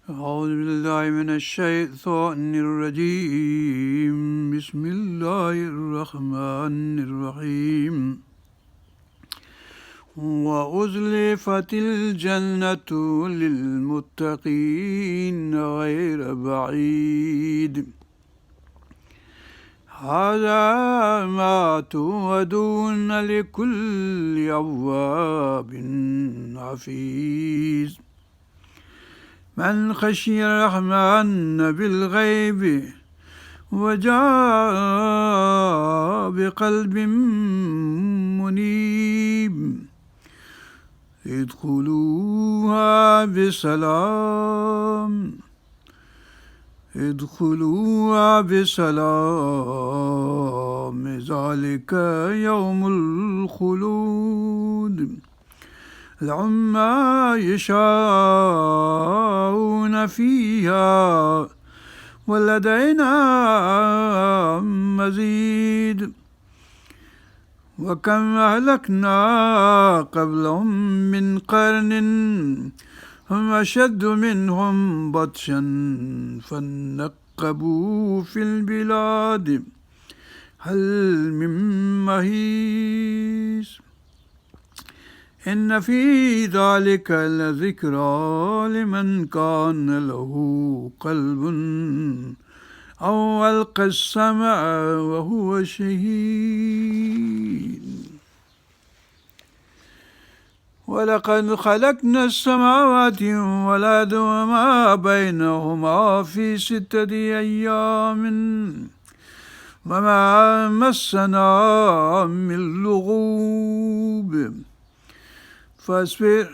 أعوذ بالله من الشيطان الرجيم بسم الله الرحمن الرحيم وأزلفت الجنة للمتقين غير بعيد هذا ما توعدون لكل أواب حفيظ من خشي الرحمن بالغيب وجاء بقلب منيب ادخلوها بسلام ذلك يوم الخلود لهم ما يشاءون فيها ولدينا مزيد وكم أهلكنا قبلهم من قرن هم أشد منهم بطشا فنقبوا في البلاد هل من محيص إن في ذلك لذكرى لمن كان له قلب أو ألقى السمع وهو شهيد ولقد خلقنا السماوات والأرض وما بينهما في 6 أيام وما مسنا من لغوب فاصبر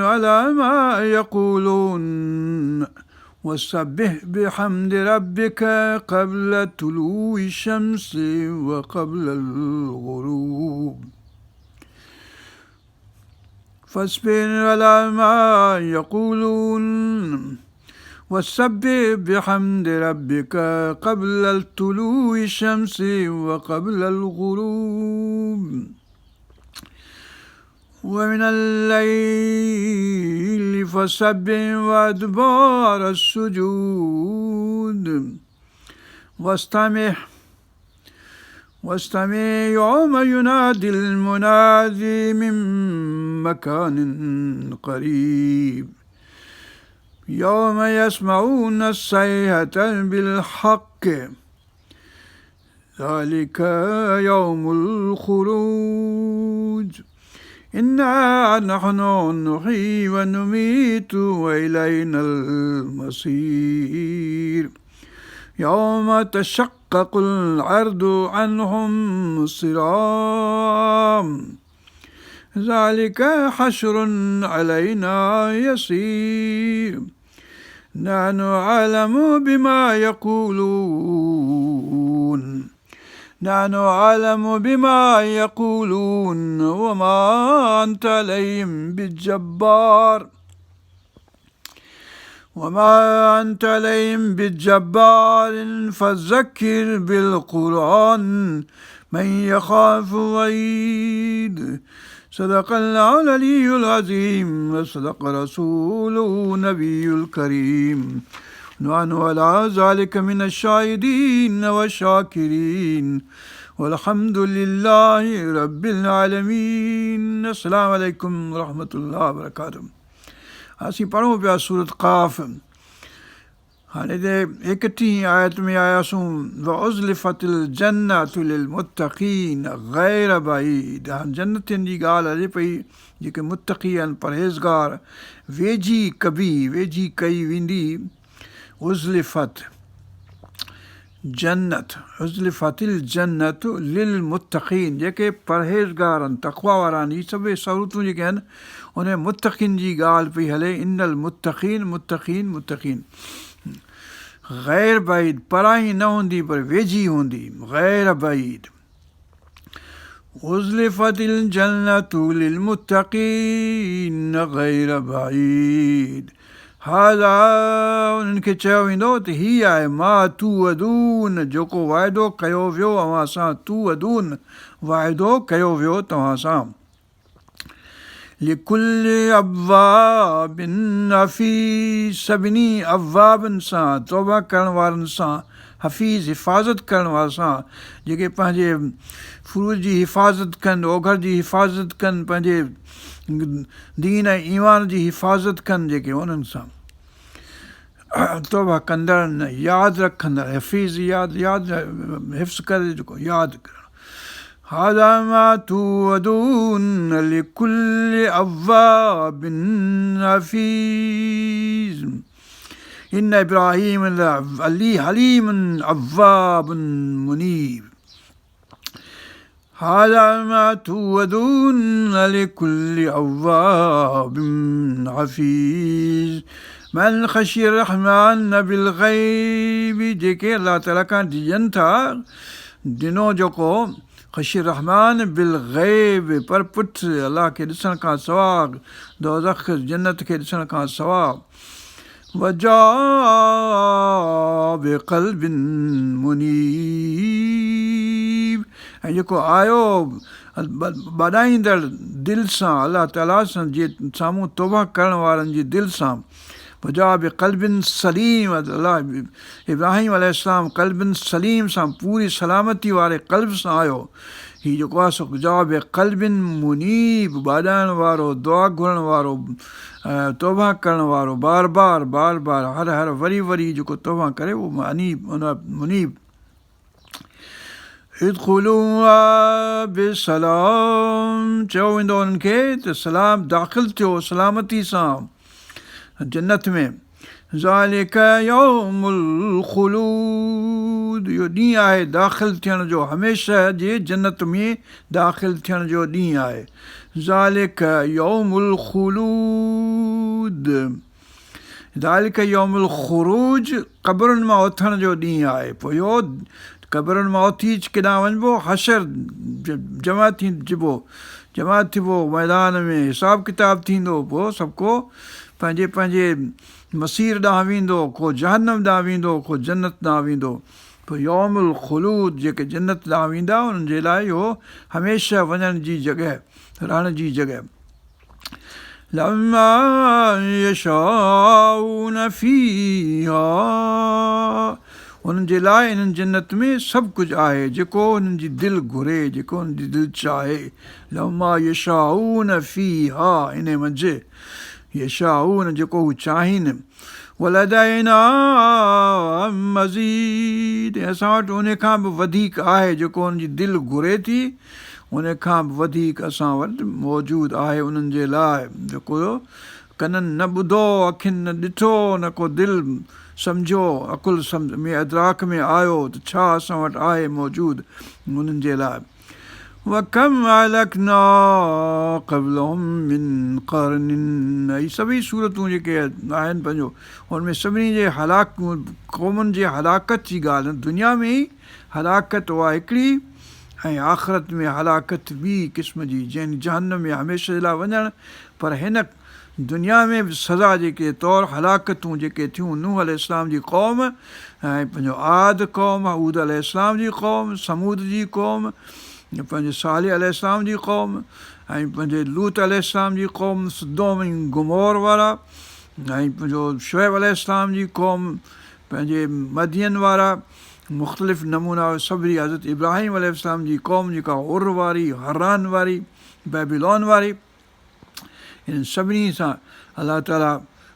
على ما يقولون وسبح بحمد ربك قبل طلوع الشمس وقبل الغروب فاصبر على ما يقولون وسبح بحمد ربك قبل طلوع الشمس وقبل الغروب ومن الليل فسبح وأدبار السجود واستمع يوم ينادي المنادي من مكان قريب يوم يسمعون الصيحة بالحق ذلك يوم الخروج إنا نحن نحيي ونميت وإلينا المصير يوم تشقق الأرض عنهم صرام ذلك حشر علينا يسير نحن أعلم بما يقولون وما أنت عليهم بالجبار فذكر بالقرآن من يخاف وعيد صدق الله العلي العظيم وصدق رسوله النبي الكريم ونحن على ذلك من الشاهدين والشاكرين والحمد لله رب العالمين السلام عليكم ورحمة الله وبركاته असीं पढ़ूं पिया सूरत क़ाफ़ हाणे 31 आयत में आयासूं वउज़लिफ़तिल जन्नतु लिलमुत्तक़ीन ग़ैर बईद जन्नतनि जी ॻाल्हि हले पई जेके मुत्तक़ी आहिनि परहेज़गार वेझी कई वेंदी उज़लिफ़तिल जन्नतु लिलमुत्तक़ीन जेके परहेज़गार आहिनि तक़वा वारा आहिनि हीअ सभई सहूलियतूं जेके आहिनि उन मुत्तक़ीन जी ॻाल्हि पई हले इन्नल मुत्तक़ीन ग़ैर बईद पराई न हूंदी पर वेझी हूंदी ग़ैर बईद उज़लिफ़तिल जन्नतु लिलमुत्तक़ीन ग़ैर बईद हाज़ा उन्हनि खे चयो वेंदो त हीअ आहे मा तुअदून जेको वाइदो कयो वियो अव्हां सां तुअदून वाइदो कयो वियो तव्हां सां लिकुल अव्वाबिन हफ़ीज़, सभिनी अव्वाबनि सां, तौबा करण वारनि सां, हफ़ीज़ हिफ़ाज़त करण वारनि सां, जेके पंहिंजे फुरूज जी हिफ़ाज़त कनि, ओघर जी हिफ़ाज़त कनि, पंहिंजे दीन ऐं ईमान जी हिफ़ाज़त कनि, जेके उन्हनि सां तौबा कंदड़ न यादि रखंदड़, हफ़ीज़ हिफ़्ज़ करे जेको यादि करणु। हाज़ा मा तुअदून लिकुल्लि अव्वाबिन हफ़ीज़, इन्न इब्राहीम हलीमुन अव्वाबुन मुनीब। हाज़ा मा तुअदून लिकुल्लि अव्वाबिन हफ़ीज़ मन ख़शिय रहमान बिल ग़ैब, जेके अलाह ताला खां डिॼनि था, ॾिनो जेको ख़शिय रहमान बिल ग़ैब, पर पुठ अलाह खे ॾिसण खां सवाइ, दोज़ख जन्नत खे ॾिसण खां सवाइ। वजाअ बिक़ल्बिन मुनीब, ऐं जेको आयो बाॾाईंदड़ दिलि सां, अलाह ताला सां जे साम्हूं तौबा करण वारनि जी दिलि सां। वजाअ बिक़ल्बिन सलीम, अलाह इब्राहीम अलैहिस्सलाम क़ल्बिन सलीम सां, पूरी सलामती वारे क़ल्ब सां आयो। हीउ जेको आहे सो वजाअ बिक़ल्बिन मुनीब, बाॾाइण वारो, दुआ घुरण वारो, तौबा करण वारो, बार बार हर वरी जेको तौबा करे उहो मुनीब। इदख़ुलूहा बिसलाम, चयो वेंदो उन्हनि खे त सलाम, दाख़िल थियो सलामती सां जन्नत में। ज़ालिक यौमुल ख़ुलूद, इहो ॾींहुं आहे दाख़िल थियण जो, हमेशह जे जन्नत में दाख़िल थियण जो ॾींहुं आहे। ज़ालिक यौमुल ख़ुलूद, ज़ालिक यौमुल ख़ुरूज, क़बरुनि मां उथण जो ॾींहुं आहे। पोइ इहो क़बरुनि मां उथी केॾांहुं वञिबो, हशर जमा थिबो मैदान में, हिसाब किताब थींदो, पोइ सभु को पंहिंजे मसीर ॾांहुं वेंदो, को जहन्नम ॾांहुं वेंदो, को जन्नत ॾांहुं वेंदो। पोइ यौमुल ख़ुलूद, जेके जन्नत ॾांहुं वेंदा उन्हनि जे लाइ इहो हमेशह वञण जी जॻह, रहण जी जॻह। लम्मा यशाऊन फ़ीहा, उन्हनि जे लाइ इन्हनि जन्नत में सभु कुझु आहे जेको उन्हनि जी दिलि घुरे, जेको उन्हनि जी दिलि चाहे। लम्मा यशाऊन फ़ीहा, इन मंझि यशाऊन जेको हू चाहिनि। वलदैना मज़ीद, असां वटि उन खां बि वधीक आहे, जेको उनजी दिलि घुरे थी, उन खां बि वधीक असां वटि मौजूदु आहे उन्हनि जे लाइ, जेको कननि न ॿुधो, अखियुनि न ॾिठो, न को दिलि सम्झो, अकुल में अदराक में आयो त छा असां वटि आहे मौजूदु उन्हनि जे लाइ। वकम अहलकना क़ब्लहुम मिन क़रनिन, हीअ सभई सूरतूं जेके आहिनि पंहिंजो, हुनमें सभिनी जे क़ौमुनि जे हलाकत जी ॻाल्हि, दुनिया में ई हलाकत उहा हिकिड़ी, ऐं आख़िरत में हलाकत ॿी क़िस्म जी, जंहिं जहन्नम में हमेशह जे लाइ वञणु। पर हिन दुनिया में बि सज़ा जेके तौरु हलाकतूं जेके थियूं, नूह अलैहिस्सलाम जी क़ौम, ऐं पंहिंजो आद क़ौम, हूद अलैहिस्सलाम जी क़ौम, समूद जी क़ौम, पंहिंजे सालिह अलैहिस्सलाम जी क़ौम, ऐं पंहिंजे लूत अलैहिस्सलाम जी क़ौम, सदोम ऐं गुमोर वारा, ऐं पंहिंजो शुएब अलैहिस्सलाम जी क़ौम, पंहिंजे मदियन वारा, मुख़्तलिफ़ नमूना सभिनी, हज़रत इब्राहीम अलैहिस्सलाम जी क़ौम जेका उर वारी, हरान वारी, बेबीलोन वारी, इन्हनि सभिनी सां अलाह ताला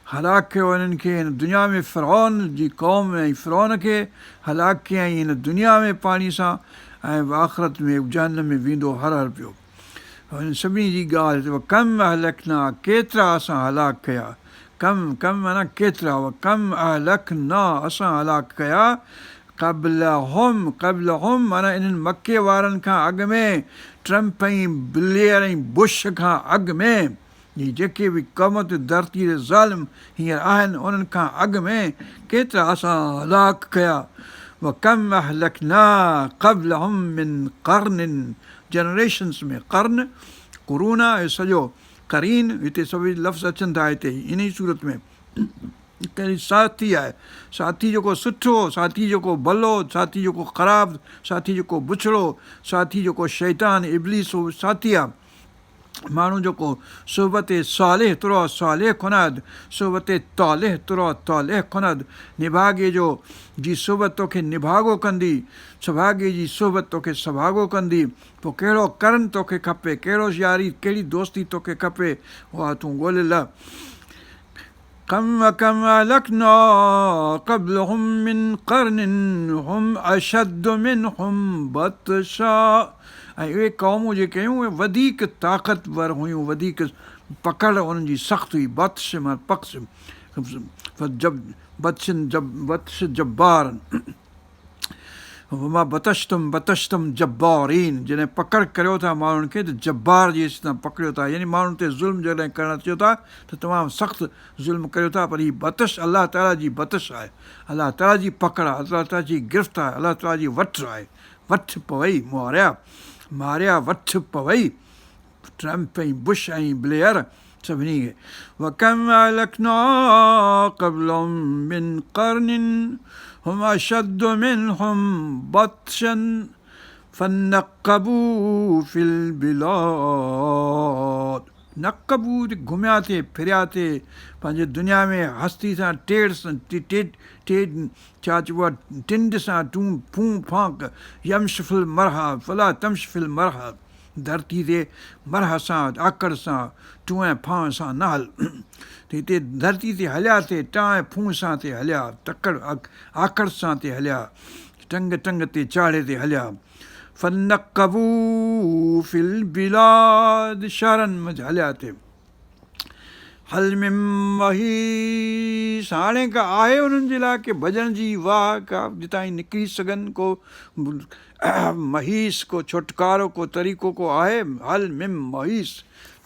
हलाक कयो इन्हनि खे। हिन दुनिया में फ़िरऔन जी क़ौम ऐं फ़िरऔन खे हलाक कयईं हिन दुनिया में पाणी सां, ऐं आख़िरत में जहन्नम में वेंदो हर पियो। हिन सभिनी जी ॻाल्हि, कम अहलकना, केतिरा असां हलाक कया, कम माना केतिरा, कम अहलकना, असां हलाक कया, क़ब्लहुम माना इन्हनि मके वारनि खां अॻु में, ट्रम्प ऐं ब्लेयर ऐं बुश खां अॻु में, हीअ जेके बि क़ौमत धरती ते ज़ालिम हींअर आहिनि उन्हनि खां अॻु में केतिरा असां हलाक कया। वकम अहलकना क़ब्लहुम मिन क़रनिन, जनरेशन्स में क़र्न, क़ुरून आहे सॼो, क़रीन, हिते सभई लफ़्ज़ अचनि था हिते इन ई सूरत में। कहिड़ी साथी आहे, साथी जेको सुठो, साथी जेको भलो, साथी जेको ख़राबु, साथी जेको बुछड़ो, साथी जेको शैतान इब्लीस, उहो साथी आहे। माण्हू जेको सोबत सालेह तुरो सालेह खुनद, सोबत तालेह तुरो तालेह खुनद, निभागे जो जी सोबत तोखे निभागो कंदी, सभागे जी सोबत तोखे सभागो कंदी। पोइ कहिड़ो करन तोखे खपे, कहिड़ो यारी कहिड़ी दोस्ती तोखे खपे, उहा तूं ॻोल्हे ल। कम कम अलकना क़ब्लहुम मिन क़रनिन हुम अशद्द मिनहुम बतशा। ऐं उहे क़ौमूं जेके हुयूं उहे वधीक ताक़तवर हुयूं, वधीक पकड़ उन्हनि जी सख़्तु हुई। बत्श मां पक्ष बत्श जब्बारनि मां बतश्तम जब्बारीन, जॾहिं पकड़ करियो था माण्हुनि खे त जब्बार जी तव्हां पकड़ियो था, यानी माण्हुनि ते ज़ुल्म जॾहिं करणु अचो था त तमामु सख़्तु ज़ुल्म करियो था। पर हीअ बतश अलाह ताला जी बतश आहे, अलाह ताला जी पकड़ आहे, अलाह ताला जी गिरफ़्त आहे, अलाह ताला जी वठ आहे। वठ पवई मारिया वठ पवई ट्रम्प ऐं बुश ऐं ब्लेयर सभिनी खे। वकम अलकना क़ब्लहुम मिन क़रनिन हुम अशद्द मिनहुम बतशन फनक़बू फिल बिलाद। नक़बू घुमिया थिए फिरिया थिए पंहिंजे दुनिया में हस्ती सां टेड़ सां छा चइबो आहे टिंड सां टूं फूं फांक यमशफिल मरहा फला तमशफिल मरहा। धरती ते मरह सां आकड़ सां टूं ऐं फां सां न हल। त हिते धरती ते हलिया थिए टां ऐं फूं सां ते हलिया, तकड़ आकड़ सां ते हलिया, टंग टंग ते चाढ़े ते हलिया। फनक़बू फिल बिलाद, शहरनि में हलिया थिए। हल में महीस, हाणे का आहे उन्हनि जे लाइ की भॼण जी वाह का जितां ई निकिरी सघनि, को महीस को छुटकारो को तरीक़ो को आहे? हल में महीस,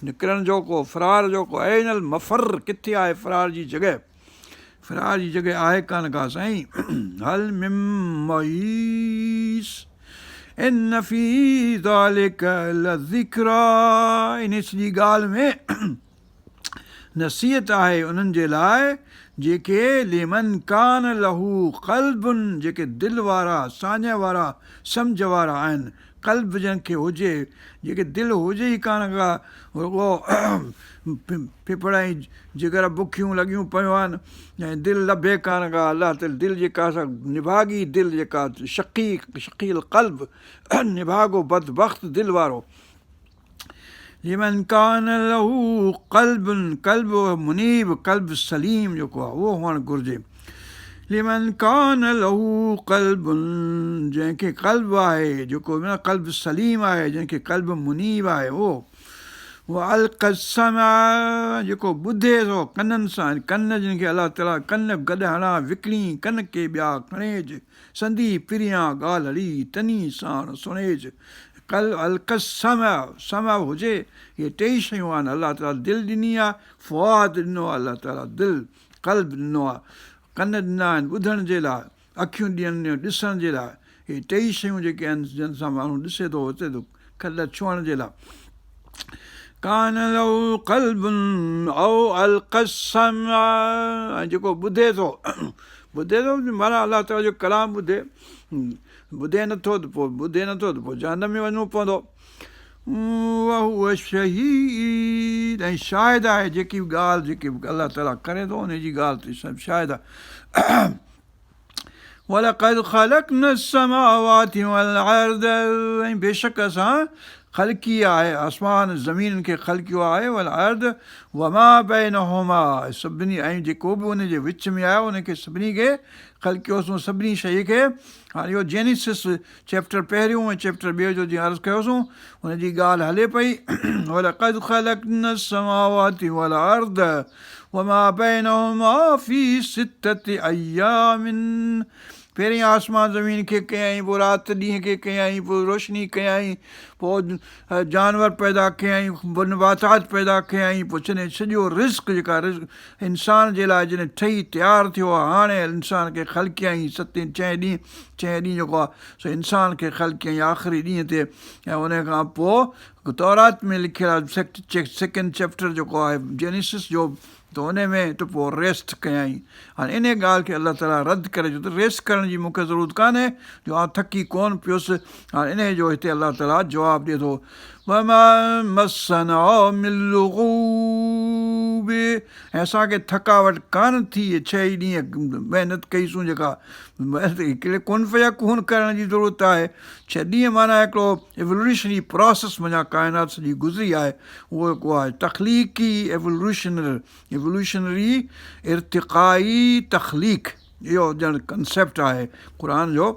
निकिरण जो को फ़रार जो को आहे? नल मफ़र, किथे आहे फ़रार जी जॻह? फ़रार जी जॻह आहे कान का साईं। हल में महीस इन फी ज़ालिक लज़िक्रा, इन सॼी ॻाल्हि में नसीहत आहे उन्हनि जे लाइ जेके लिमन कान लहू क़ल्बुन, जेके दिलि वारा साञ वारा सम्झ वारा आहिनि। क़ल्ब जंहिंखे हुजे, जेके दिलि हुजे ई कान का, रुॻो फिफड़ ऐं जिगर बुखियूं लॻियूं पियूं आहिनि ऐं दिलि लभे कान का। अलाह त दिलि जेका असां निभागी दिलि जेका शकील क़ल्ब, निभागो बदबख़्त दिलि वारो। लिमन कान लहू क़ल्बुन, क़ल्ब मुनीब, क़ल्ब सलीम जेको आहे उहो हुअणु घुरिजे। लिमन कान लहू क़ल्बुन, जंहिंखे क़ल्ब आहे, जेको क़ल्ब सलीम आहे, जंहिंखे क़ल्ब मुनीब आहे, उहो अलक़ समा, जेको ॿुधे थो कननि सां, कन जिनखे अलाह ताला कन गॾु हणा विकिणी, कन के ॿिया खणेज, संधी पिरियां ॻाल्हि हली तनी साण सुणेज। अलक़ समा हुजे, इहे टई शयूं आहिनि। अलाह ताला दिलि ॾिनी आहे, फ़ुआद ॾिनो आहे, अलाह ताला दिलि क़ल्ब ॾिनो आहे, कन ॾिना आहिनि ॿुधण जे लाइ, अखियूं ॾियनि ॾिसण जे लाइ। इहे टई शयूं जेके आहिनि जिन सां माण्हू ॾिसे थो अचे थो खल छुअण जे लाइ। कान लहू क़ल्बुन औ अलक़ समा, ऐं जेको ॿुधे थो माना अलाह ताला जो कलाम ॿुधे नथो त पोइ जहन्नम में वञिणो पवंदो। वहुव शहीद, ऐं शाहिद आहे जेकी बि ॻाल्हि जेकी अलाह ताला करे थो उनजी ॻाल्हि ते सभु शाहिद आहे। वलक़द ख़लक़ना अस्समावाति वल अर्द, ऐं बेशक असां ख़लक़ी आहे आसमान ज़मीन खे ख़लक़ियो आहे। वल अर्द वमा बैनहुमा, सभिनी ऐं जेको बि उनजे विच में आहे उनखे सभिनी खे ख़लक़ियोसीं, सभिनी शइ खे। हाणे इहो जेनेसिस चैप्टर पहिरियों ऐं चैप्टर ॿियो जो जीअं अर्ज़ु कयोसीं हुनजी ॻाल्हि हले पई। वलक़द ख़लक़ना अस्समावाति वल अर्द वमा बैनहुमा फी सित्तति अय्यामिन, पहिरीं आसमान ज़मीन खे कयईं, पोइ राति ॾींहं खे कयईं, पोइ रोशनी कयईं, पोइ जानवर पैदा कयईं, नबातात पैदा कयईं, पोइ छॾे सॼो रिस्क जेका इंसान जे लाइ जॾहिं ठही तयारु थियो आहे, हाणे इंसान खे ख़लक़ियईं। छहें ॾींहुं जेको आहे सो इंसान खे ख़लक़ियईं आख़िरी ॾींहं ते। ऐं उन खां पोइ तौरात में लिखियलु आहे सेकेंड चैप्टर जेको आहे जेनेसिस जो त उन में त पोइ रेस्ट कयई। हाणे इन ॻाल्हि खे अलाह ताला रद्द करे छो त रेस्ट करण जी मूंखे ज़रूरत कान्हे, जो आउं थकी कोन पियुसि। हाणे इन जो हिते अलाह ताला जवाबु ॾिए थो, वमा मस्सना मिन लुगूब, ऐं असांखे थकावट कान थी 6 ॾींहं महिनत कईसूं, जेका हिकिड़े कुन फयकून करण जी ज़रूरत आहे। 6 ॾींहं माना हिकिड़ो एवोल्यूशनरी प्रोसेस माना काइनात सॼी गुज़री आहे, उहो को आहे तखलीक़ी एवोल्यूशनरी ارتقائي तखलीक़, इहो ॼण कंसेप्ट आहे क़ुर जो।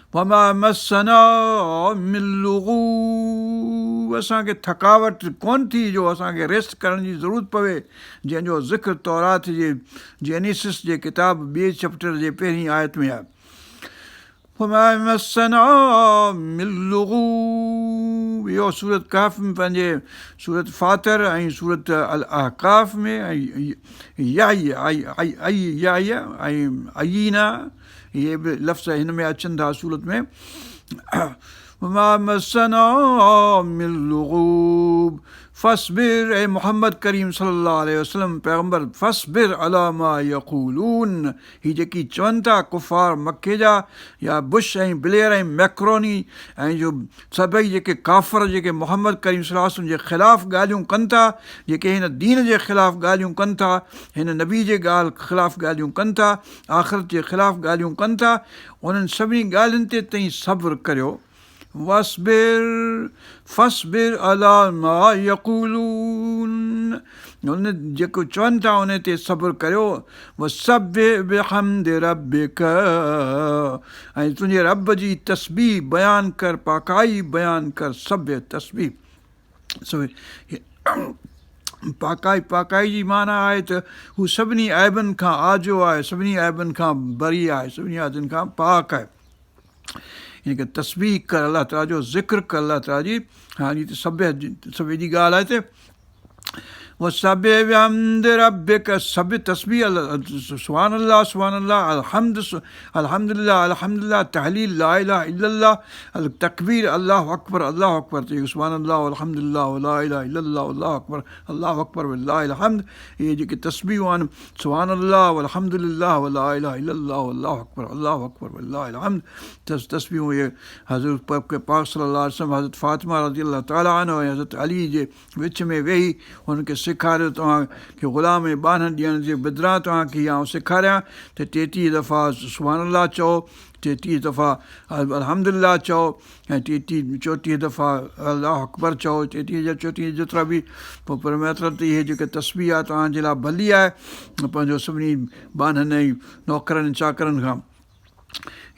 वमा मस्सना मिन लुगूब, असांखे थकावट कोन थी जो असांखे रेस्ट करण जी ज़रूरत पवे, जंहिंजो ज़िक्र तौरात जे जेनेसिस जे किताब 2 चैप्टर जे पहिरीं आयत में आहे। वमा मस्सना मिन लुगूब, इहो सूरत काफ़ में, पंहिंजे सूरत फातिर ऐं सूरत अल अहकाफ़ में, ऐं अयीना, इहे बि लफ़्ज़ हिन में अचनि था सूरत में। वमा मस्सना मिन लुगूब फस्बिर, ऐं मोहम्मद करीम सल्लल्लाहु अलैहि वसल्लम पैगम्बर, फस्बिर अला मा यक़ूलून, ही जेकी चवनि था कुफ़ार मके जा या बुश ऐं ब्लेयर ऐं मैक्रोनी ऐं जो सभई जेके काफ़र जेके मोहम्मद करीम सल्लल्लाहु अलैहि वसल्लम जे ख़िलाफ़ु ॻाल्हियूं कनि था, जेके हिन दीन जे ख़िलाफ़ु ॻाल्हियूं कनि था, हिन नबी जे ख़िलाफ़ु ॻाल्हियूं कनि था, आख़िरत जे ख़िलाफ़ु ॻाल्हियूं कनि था, उन्हनि सभिनी ॻाल्हियुनि ते तव्हीं सब्र करियो। फस्बिर अला मा यक़ूलून, उन जेको चवनि था उन ते सब्र करियो। वसब्बिह बिहम्दि रब्बिक, ऐं तुंहिंजे रब जी तस्बीह बयानु कर, पाकाई बयानु कर, सब्बिह तस्बीह। पाकाई जी माना आहे त हू सभिनी ऐबनि खां आजो आहे, सभिनी ऐबनि खां बरी आहे, सभिनी ऐबनि खां पाक आहे। हिनखे तस्बीह कर अलाह ताला जो, ज़िक्र कर अलाह ताला जी। हाणे त सभ्य जी ॻाल्हि आहे हिते। वसब्बिह बिहम्दि रब्बिक, सभु तस्बीह, सुभान अल्लाह सुभान अल्लाह, अल्हम्दुलिल्लाह अल्हम्दुलिल्लाह, तहलील ला इलाहा इल्लल्लाह, तकबीर अल्लाहु अकबर अल्लाहु अकबर, सुभान अल्लाह अल्हम्दुलिल्लाह ला इलाहा इल्लल्लाह अल्लाहु अकबर वलिल्लाहिल हम्द, इहे जेके तस्बीहूं आहिनि, सुभान अल्लाह अल्हम्दुलिल्लाह ला इलाहा इल्लल्लाह अल्लाहु अकबर वलिल्लाहिल हम्द, तस्बीहूं इहे हज़रत पाक सल्लल्लाहु अलैहि वसल्लम हज़रत फातिमा रज़ियल्लाहु ताला अन्हा ऐं हज़रत अली जे विच में वेही हुनखे सेखारियो, तव्हांखे ग़ुलाम ऐं बाननि ॾियण जे बदिरां तव्हांखे आउं सेखारियां त 33 दफ़ा सुभान अल्लाह चओ, 33 दफ़ा अल्हम्दुलिल्लाह चओ, ऐं 34 दफ़ा अल्लाहु अकबर चओ, 34 जेतिरा बि। पोइ पर मतिलबु त इहे जेके तस्बीह आहे तव्हांजे लाइ भली आहे, पंहिंजो सभिनी बाननि ऐं नौकरनि चाकरनि खां।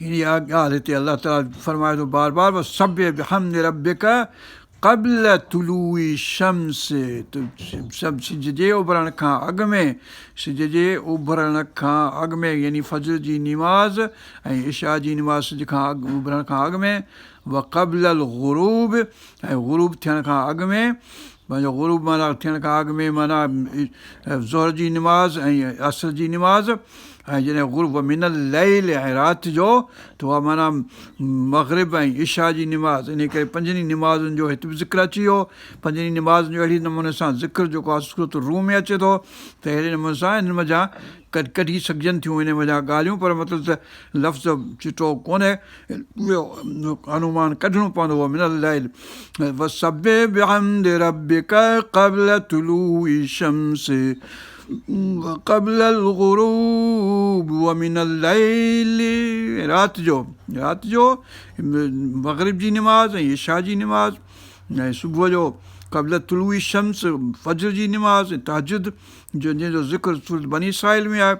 इहा ॻाल्हि हिते अलाह ताला फरमाए थो बार बार, वसब्बिह बिहम्दि रब्बिक क़ब्ल तुलूइ शम्स, सभु सिज जे उभरण खां अॻु में, सिज जे उभरण खां अॻु में, यानी फज्र जी निमाज़ ऐं इशा जी निमाज़ सिज खां उभरण खां अॻु में। व क़ब्ल अल ग़ुरूब, ऐं ग़ुरूब थियण खां अॻु में, पंहिंजो ग़ुरूब माना थियण खां अॻु में माना ज़ोहर जी निमाज़ ऐं असर जी निमाज़, ऐं जॾहिं ग़ुरूब मिनल लैल, ऐं राति जो त उहा माना मग़रिब ऐं इशा जी निमाज़। इन करे 5 निमाज़ुनि जो हिते बि ज़िक्र अची वियो। 5 निमाज़ुनि जो अहिड़े नमूने सां ज़िक्र जेको आहे सूरत रूम में अचे थो, त अहिड़े नमूने सां हिन मज़ा कढी सघजनि थियूं हिन मज़ा ॻाल्हियूं, पर मतिलबु त लफ़्ज़ चिटो कोन्हे, उहो अनुमान कढणो पवंदो हुओ। मिनल लैल वसब्बिह बिहम्दि रब्बिक क़ब्ल तुलूइ शम्स क़ब्ल अल ग़ुरूब व मिनल लैल, राति जो मग़रिब जी निमाज़ ऐं इशा जी निमाज़, ऐं सुबुह जो क़ब्ल तुलूइ शम्स फज्र जी निमाज़, ऐं तहज्जुद जो जंहिंजो ज़िक्र सूरत बनी इसराईल में आहे।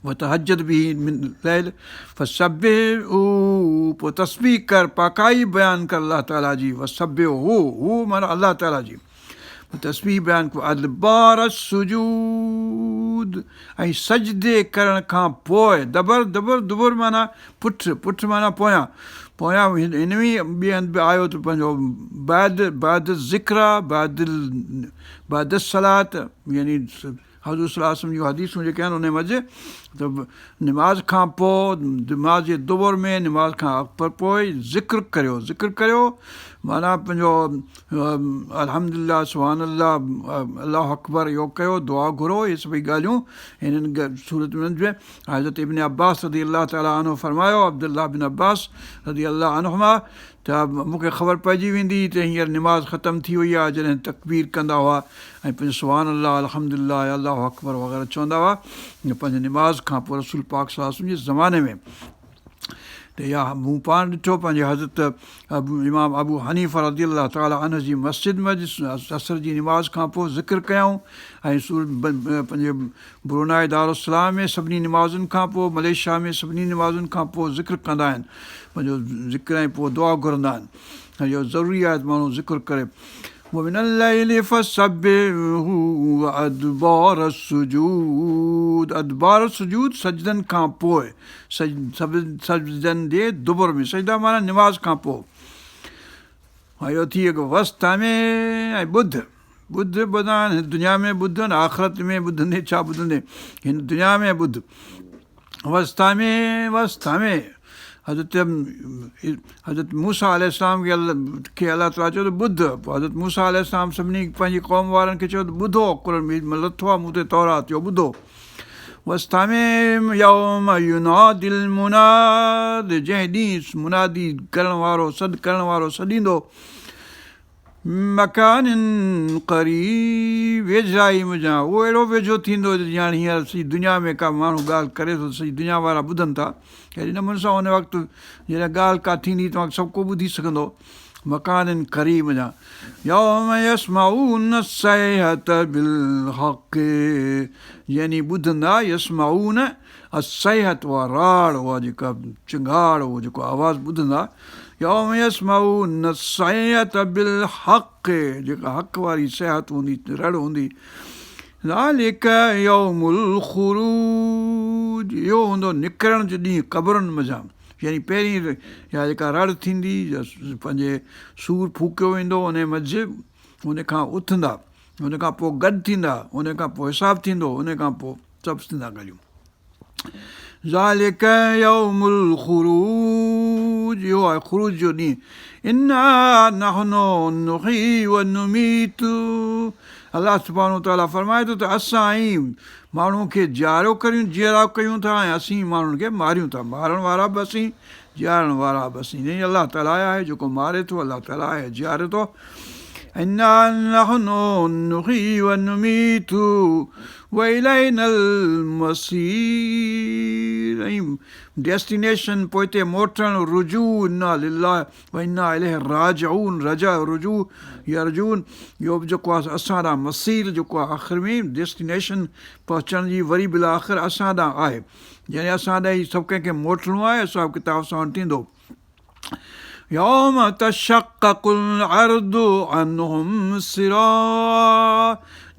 व तहज्जुद बि मिन लैल फसब्बिह, पोइ तस्बीह कर, पाकाई बयानु कर अलाह ताला जी। वसब्बिह हू माना अलाह ताला जी तस्बीह बयानु कयो। अदबार सुजूद, ऐं सजदे करण खां पोइ, दुबर माना पुठ माना पोयां हिन में ॿिए हंधि बि आयो त पंहिंजो बाद ज़िक्र, बाद सलात, यानी हज़ूर सल्लल्लाहु अलैहि वसल्लम जूं हदीसूं जेके आहिनि उन मंझि त निमाज़ खां पोइ निमाज़ जे दुबर में निमाज़ खां पोइ ज़िक्र करियो माना पंहिंजो अल्हम्दुलिल्लाह सुभानअल्लाह अल्लाहु अकबर इहो कयो दुआ घुरो इहे सभई ॻाल्हियूं हिननि सूरत में हज़रत इब्न अब्बास रज़ी अलाह ताला अन्हु फरमायो अब्दुल्लाह बिन अब्बास रज़ी अलाह अन्हुमा त मूंखे ख़बर पइजी वेंदी त हींअर निमाज़ ख़तमु थी वई आहे जॾहिं तकबीर कंदा हुआ ऐं पंहिंजो सुभानअल्लाह अल्हम्दुलिल्लाह अल्लाहु अकबर वग़ैरह चवंदा हुआ पंहिंजे निमाज़ खां पोइ रसूल पाक सल्लल्लाहु अलैहि वसल्लम जे ज़माने में त या मूं पाण ॾिठो पंहिंजे हज़रत इमाम अबू हनीफ़ा रज़ी अलाह ताला अन्हु जी मस्जिद में असर जी निमाज़ खां पोइ ज़िक्र कयऊं ऐं पंहिंजे ब्रुनाई दारुस्सलाम में सभिनी निमाज़ुनि खां पोइ मलेशिया में सभिनी निमाज़ुनि खां पोइ ज़िक्र कंदा आहिनि पंहिंजो ज़िक्र ऐं पोइ दुआ घुरंदा आहिनि ऐं इहो ज़रूरी आहे त माण्हू ज़िक्र करे ومن الليل فسبحه وأدبار السجود अदबार सुजूद सजदनि खां पोइ सजदनि जे दुबर में सजदा माना निमाज़ खां पोइ इहो थी वियो वस्ता में ऐं ॿुध ॿुधा आहिनि दुनिया में ॿुधनि आख़िरत में ॿुधंदे छा ॿुधंदे हिन दुनिया में ॿुध वस्ता में हज़रत मूसा अलैहिस्सलाम खे अलाह ताला चयो त ॿुध पोइ हज़रत मूसा अलैहिस्सलाम सभिनी पंहिंजी क़ौम वारनि खे चयो त ॿुधो लथो आहे मूं ते तौरात थियो ॿुधो वस्ता में यौम युनादिल मुनाद जंहिं ॾींहुं मुनादी करण वारो सॾींदो मकानिन क़रीब वेझराई मुंहिंजा उहो अहिड़ो वेझो थींदो ॼाण हींअर सॼी दुनिया में का माण्हू ॻाल्हि करे थो सॼी दुनिया वारा ॿुधनि था अहिड़े नमूने सां हुन वक़्तु जॾहिं ॻाल्हि का थींदी तव्हां सभु को ॿुधी सघंदो मकानिन क़रीब मुंहिंजा यौम यस्माऊन सयहत बिल हक़ यानी ॿुधंदा यस्माऊन असयहत उहा राड़ उहा जेका चिंगाड़ उहो जेको आवाज़ु ॿुधंदा यौम यस्माऊन सयहत बिल हक़ जेका हक़ वारी सिहत हूंदी रड़ हूंदी ज़ालिक यौमुल ख़ुरूज इहो हूंदो निकिरण जो ॾींहुं क़बरुनि मज़ा यानी पहिरीं या जेका रड़ थींदी पंहिंजे सूर फूकियो वेंदो उन मंझि उन खां उथंदा उन खां पोइ गॾु थींदा उन खां पोइ हिसाबु थींदो उन खां पोइ सभु थींदा ॻाल्हियूं ज़ालिक यौमुल ख़ुरूज इहो आहे ख़ुरूज जो ॾींहुं इन्ना नहनु नुही व नुमीतु अलाह सुब्हानो ताला फरमाए थो त असां ई माण्हुनि खे जीअरा कयूं था ऐं असीं माण्हुनि खे मारियूं था मारण वारा बि असीं जीआरण वारा बि असीं ईअं अलाह ताला आहे जेको मारे थो अलाह ताला आहे जीआरे थो इन्ना नहनु नुही व नुमीतु व इलैनल मसीर ऐं डेस्टिनेशन पोइ हिते मोटणु रुजू इन्ना लिल्लाह व इन्ना इलैहि राजिऊन रजा रुजू यरजून इहो बि जेको आहे असां ॾांहुं मसीर जेको आहे आख़िर में डेस्टिनेशन पहुचण जी वरी बिल आख़िर असां ॾांहुं आहे यानी असां ॾांहुं ई सभु कंहिंखे मोटणो आहे हिसाबु किताब सां थींदो यौम तशक्ककुल अर्दु अन्हुम सिरा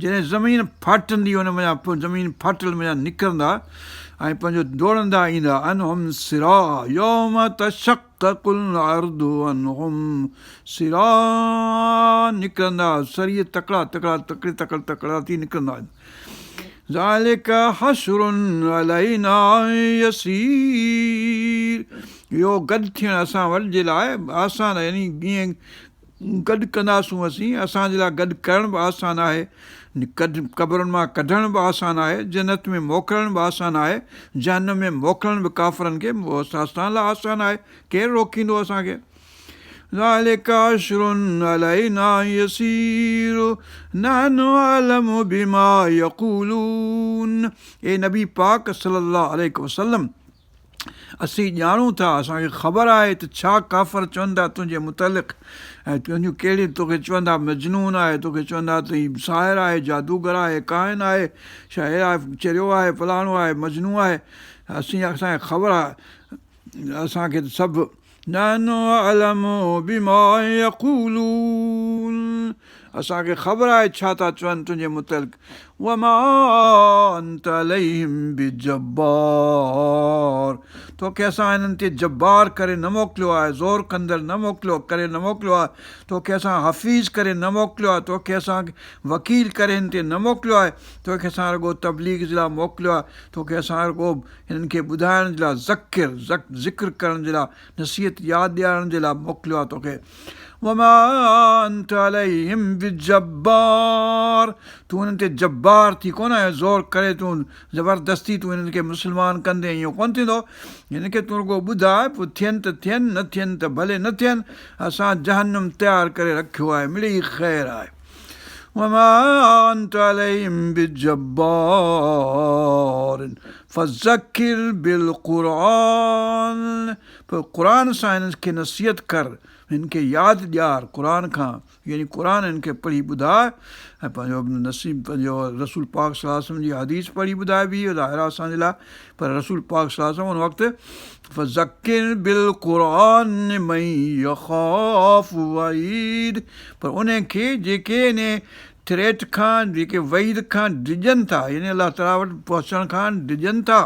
जॾहिं ज़मीन फाटंदी हुन में ज़मीन फाटल में निकिरंदा ऐं पंहिंजो दौड़ंदा ईंदा अन्हुम सिरा यौम तशक्ककुल अर्दु अन्हुम सिरा निकिरंदा सरीअ तकड़ा थी निकिरंदा ज़ालिक हशरुन अलैना यसीर इहो गॾु थियणु असां वटि जे लाइ आसान आहे यानी ईअं गॾु कंदासूं असांजे लाइ गॾु करणु बि आसान आहे क़बरुनि मां कढणु बि आसान आहे जन्नत में मोकिलणु बि आसान आहे जहन्नम में मोकिलणु बि काफ़रनि खे असां लाइ आसान आहे केरु रोकींदो असांखे ذلك عشر علينا يسير نحن أعلم بما يقولون اے نبी पाक सल्लल्लाहु अलैहि वसल्लम असीं ॼाणूं था असांखे ख़बर आहे त छा काफ़र चवंदा तुंहिंजे मुतलिक़ ऐं तुंहिंजूं कहिड़ी तोखे चवंदा मजनून आहे तोखे चवंदा त हीउ साहिर आहे जादूगर आहे काहिन आहे शाइर आहे चरियो आहे फलाणो आहे मजनू आहे असांखे ख़बर आहे असांखे सभु नहनु अअलमु बिमा यक़ूलून असांखे ख़बर आहे छा था चवनि तुंहिंजे मुतलिक़ वमा अंत अलैहिम बिजब्बार तोखे असां हिननि ते जब्बार करे न मोकिलियो आहे, ज़ोर कंदड़ न मोकिलियो करे न मोकिलियो आहे, तोखे असां हफ़ीज़ करे न मोकिलियो आहे, तोखे असां वकील करे हिन ते न मोकिलियो आहे, तोखे असां रुॻो तबलीग जे लाइ मोकिलियो आहे, तोखे असां रुॻो हिननि खे ॿुधाइण जे लाइ ज़िक्र करण जे लाइ, नसीहत यादि ॾियारण जे लाइ मोकिलियो आहे तोखे। वमा अंत अलैहिम बिजब्बार, तूं हिननि ते जब्बार थी कोन आहे, ज़ोर करे तूं ज़बरदस्ती तूं हिननि खे मुस्लमान कंदे, इहो कोन्ह थींदो। हिन खे तूं रुॻो ॿुधाए, पोइ थियनि त थियनि, न थियनि त भले न थियनि, असां जहन्नम तयारु करे रखियो आहे, मिली ख़ैरु आहे। वमा अंत अलैहिम बिजब्बार फज़किर बिल क़ुरान, पोइ क़ुरान सां हिन खे नसीहत कर, हिन खे यादि ॾियार क़ुरान खां, यानी क़ुरान हिन खे पढ़ी ॿुधाए ऐं पंहिंजो पंहिंजो रसूल पाक सल्लल्लाहु अलैहि वसल्लम जी हदीस पढ़ी ॿुधाइबी, ज़ाहिर आहे असांजे लाइ, पर रसूल पाक सल्लल्लाहु अलैहि वसल्लम उन वक़्तु फ़ज़किर बिल क़ुरान मन यख़ाफ़ु वईद, पर उन खे जेके इन थ्रेट खां, जेके वईद खां डिॼनि था, यानी अलाह ताला वटि पहुचण खां डिॼनि था,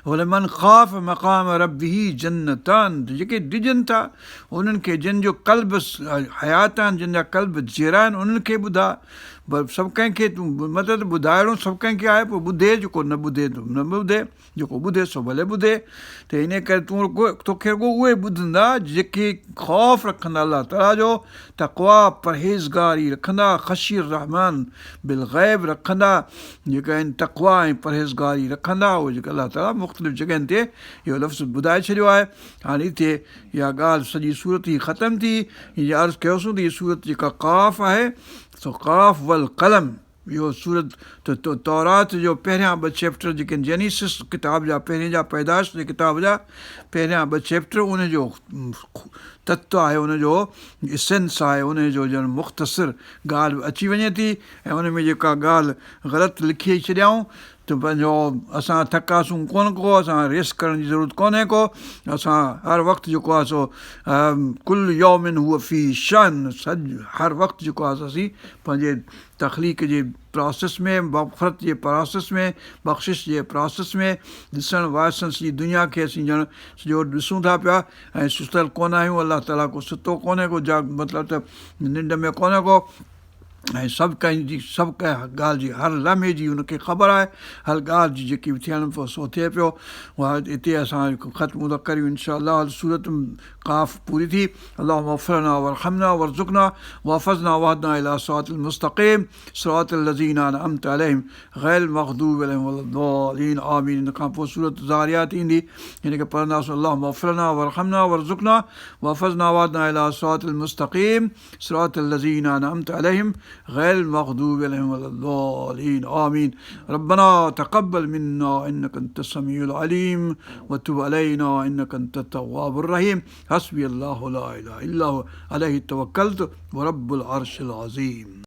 वलमन ख़ाफ़ मक़ाम रब्बिही जन्नतान, जेके डिॼनि था उन्हनि खे, जिन जो क़ल्ब हयात आहिनि, जिन जा क़ल्ब जहिड़ा आहिनि, उन्हनि खे ॿुधा। सभु कंहिंखे तूं मदद ॿुधाइणो सभु कंहिंखे आहे, पोइ ॿुधे, जेको न ॿुधे न ॿुधे, जेको ॿुधे सो भले ॿुधे। त इन करे तोखे रुॻो उहे ॿुधंदा जेके ख़ौफ़ रखंदा अलाह ताला जो, तक़वा परहेज़गारी रखंदा, ख़शीर रहमान बिल ग़ैब रखंदा, जेका आहिनि तक़वा ऐं परहेज़गारी रखंदा, उहे जेके अलाह ताला मुख़्तलिफ़ जॻहियुनि ते इहो लफ़्ज़ ॿुधाए छॾियो आहे। हाणे हिते इहा ॻाल्हि सॼी सूरत ई ख़तमु थी। हीअ अर्ज़ु कयोसीं त हीअ सूरत जेका क़ाफ़ आहे, सो क़ाफ़ वल क़लम, इहो सूरत तौरात जो पहिरियां 2 चैप्टर जेके जेनीसिस किताब जा, पहिरें जा पैदाइश जे किताब जा पहिरियां 2 चैप्टर, उनजो तत्व आहे, उनजो इसेंस आहे, उनजो ॼण मुख़्तसिर ॻाल्हि अची वञे थी, ऐं उन में जेका ॻाल्हि ग़लति लिखी छॾियऊं त पंहिंजो असां थकासूं कोन को, असां रेस करण जी ज़रूरत कोन्हे को, असां हर वक़्तु जेको आहे सो कुल यौमिन हुअ फी शन, हर वक़्तु जेको आहे असीं पंहिंजे तख़लीक जे प्रोसेस में, मग़फ़रत जे प्रोसेस में, बख़्शिश जे प्रोसेस में, ॾिसणु वासण सॼी दुनिया खे असीं ॼण सॼो ॾिसूं था पिया, ऐं सुतल कोन आहियूं, अलाह ताला को सुतो कोन्हे को, मतिलबु त निंड में कोन्हे को, ऐं सभु कंहिंजी सभु कंहिं ॻाल्हि जी हर लम्हे जी हुनखे ख़बर आहे, हर ॻाल्हि जी जेकी बि थियणु पियो सो थिए पियो। उहा हिते असां ख़त्मु था करियूं इनशा अलाह। सूरत क़ाफ़ पूरी थी। अल्लाहुम्मा अग़फ़िरना वरहमना वरज़ुक़ना वहफ़ज़ना वहदना इला सिरातिल मुस्तक़ीम सिरातिल लज़ीना अनअमता अलैहिम ग़ैरिल मग़दूबि अलैहिम वलद्दालीन आमीन। इन खां पोइ सूरत ज़ारियात ईंदी, हिन खे पढ़ंदासीं। अल्लाहुम्मा अग़फ़िरना वरहमना वरज़ुक़ना वहफ़ज़ना वहदना इला सिरातिल मुस्तक़ीम सिरातिल लज़ीना अनअमता अलैहिम ग़ैरिल मग़दूबि अलैहिम वलद्दालीन आमीन। रब्बना तक़ब्बल मिन्ना इन्नका अंतस समीउल अलीम व तुब अलैना इन्नका अंतत तव्वाबुर रहीम। हस्बी अल्लाहु ला इलाहा इल्ला हु अलैहि तवक्कलतु व रब्बुल अर्शिल अज़ीम।